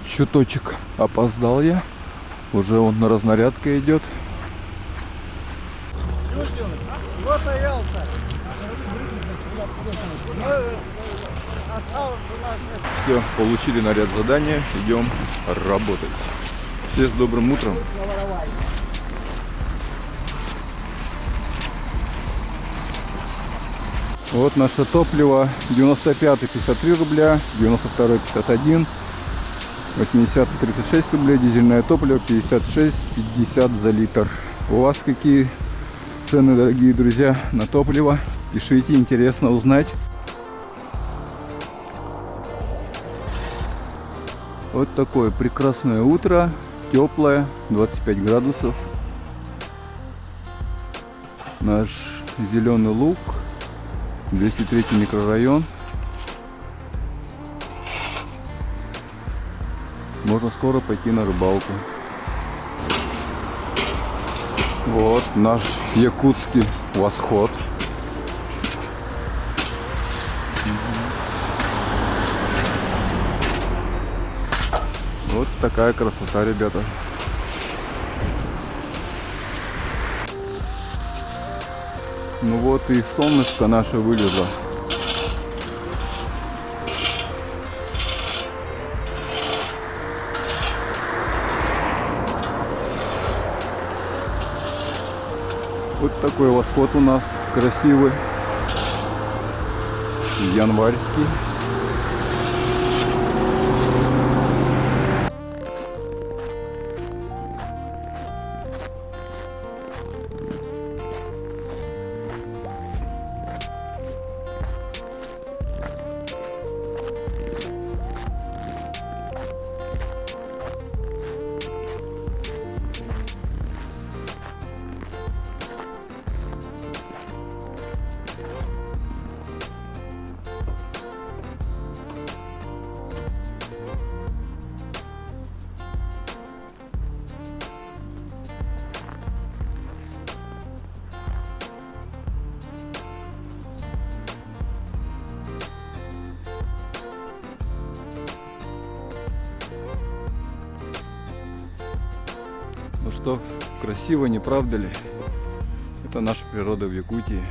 Чуточек опоздал я. Уже он на разнарядке идет. Все, получили наряд задания. Идем работать. Все с добрым утром. Вот наше топливо. 95-й 53 рубля, 92-й 51, 80-й 36 рублей, дизельное топливо 56,50 за литр. У вас какие цены, дорогие друзья, на топливо? Пишите, интересно узнать. Вот такое прекрасное утро, теплое, 25 градусов. Наш зеленый луг, 203 микрорайон. Можно скоро пойти на рыбалку. Вот наш якутский восход. Вот такая красота, ребята. Ну вот и солнышко наше вылезло. Вот такой восход у нас красивый, январьский. Ну что, красиво, не правда ли? Это наша природа в Якутии.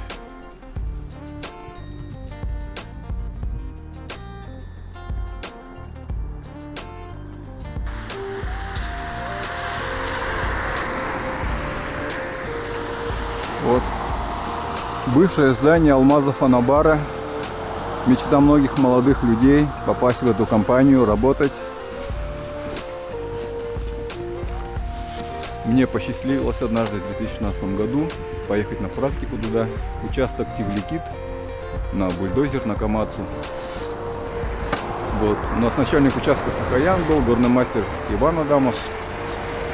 Вот бывшее здание Алмазов Анабара. Мечта многих молодых людей попасть в эту компанию, работать. Мне посчастливилось однажды в 2016 году поехать на практику туда. Участок Тивликит на бульдозер, на Камацу. Вот. У нас начальник участка Сахаян был, горный мастер Иван Адамов.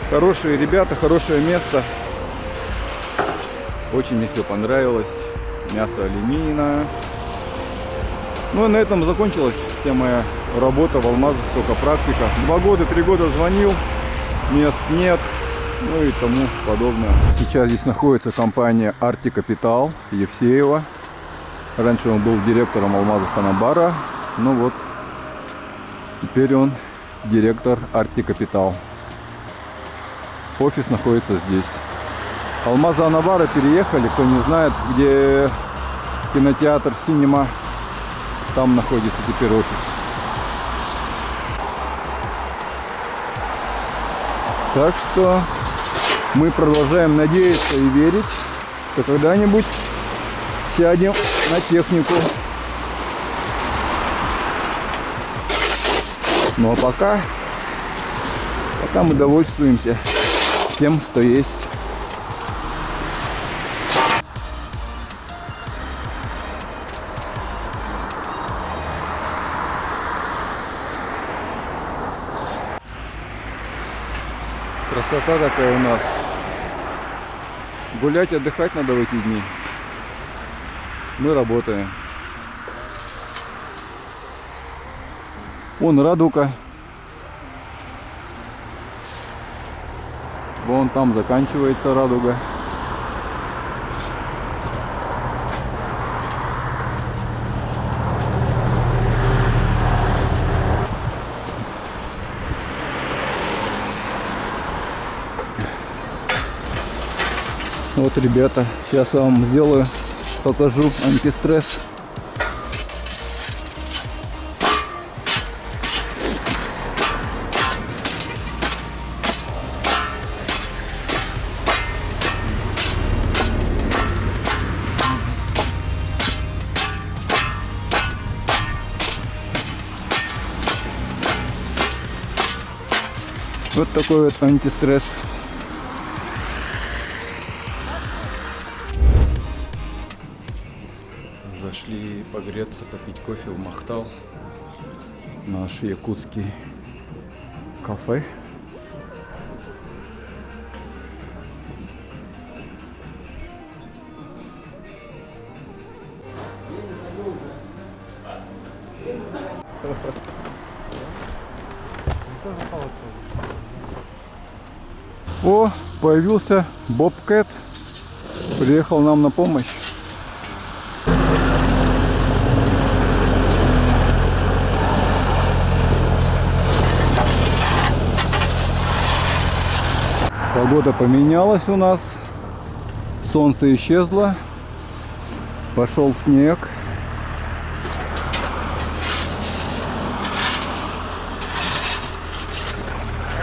Хорошие ребята, хорошее место. Очень мне все понравилось. Мясо оленина. Ну и на этом закончилась вся моя работа в Алмазах, только практика. 2 года, 3 года звонил, мест нет. Ну и тому подобное. Сейчас здесь находится компания Арти Капитал Евсеева. Раньше он был директором Алмазов Анабара. Ну вот, теперь он директор Арти Капитал. Офис находится здесь. Алмазы Анабара переехали, кто не знает, где кинотеатр Синема. Там находится теперь офис. Так что мы продолжаем надеяться и верить, что когда-нибудь сядем на технику. Ну а пока мы довольствуемся тем, что есть. Красота такая у нас. Гулять, отдыхать надо в эти дни. Мы работаем. Вон радуга. Вон там заканчивается радуга. Вот, ребята, сейчас я вам сделаю, покажу антистресс. Вот такой вот антистресс. Зашли погреться, попить кофе в Махтал. Наш якутский кафе. О, появился Бобкэт. Приехал нам на помощь. Погода поменялась у нас. Солнце исчезло. Пошел снег.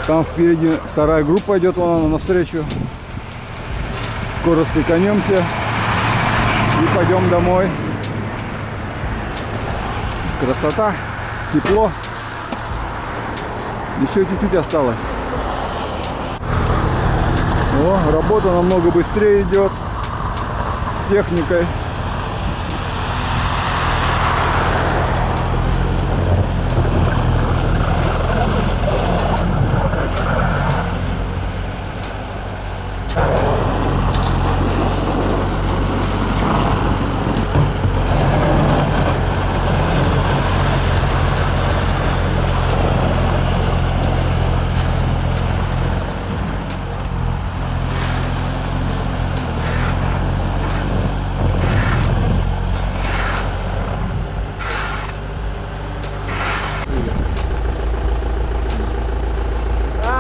Там впереди вторая группа идет, вон она навстречу. Скоро стыканемся и пойдем домой. Красота, тепло. Еще чуть-чуть осталось. О, работа намного быстрее идет с техникой.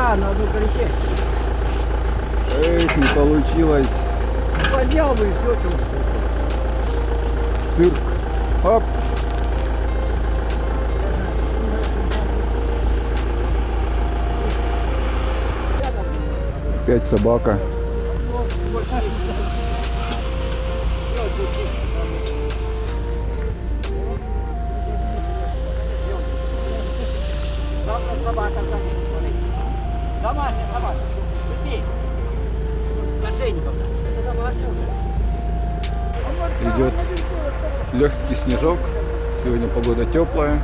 На одну колесе. Эх, не получилось. Поднял бы и все. Цирк. Оп. Опять собака. Собака. Домашняя собака. Терпи. Ошейников. Это домашняя уже. Идет легкий снежок. Сегодня погода теплая.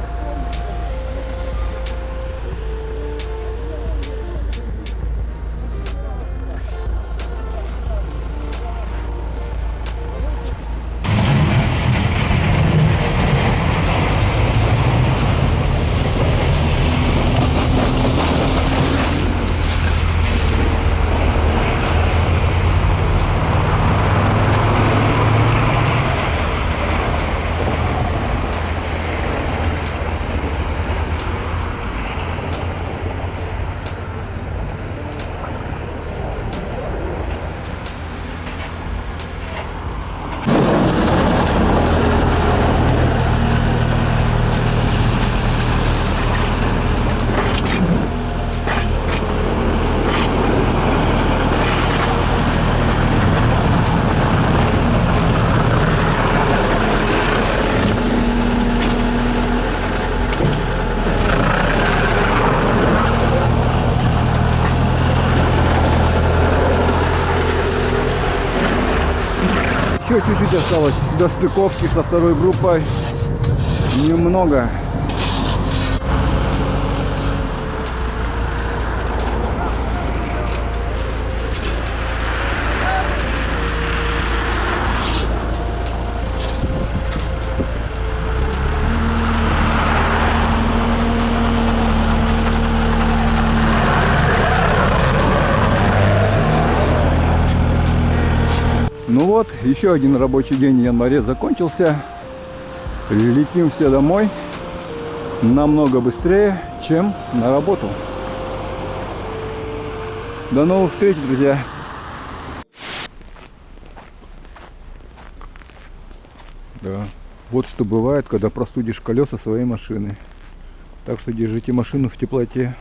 Еще чуть-чуть осталось до стыковки со второй группой. Немного. Ну вот, еще один рабочий день в январе закончился. Летим все домой намного быстрее, чем на работу. До новых встреч, друзья! Да. Вот что бывает, когда простудишь колеса своей машины. Так что держите машину в теплоте.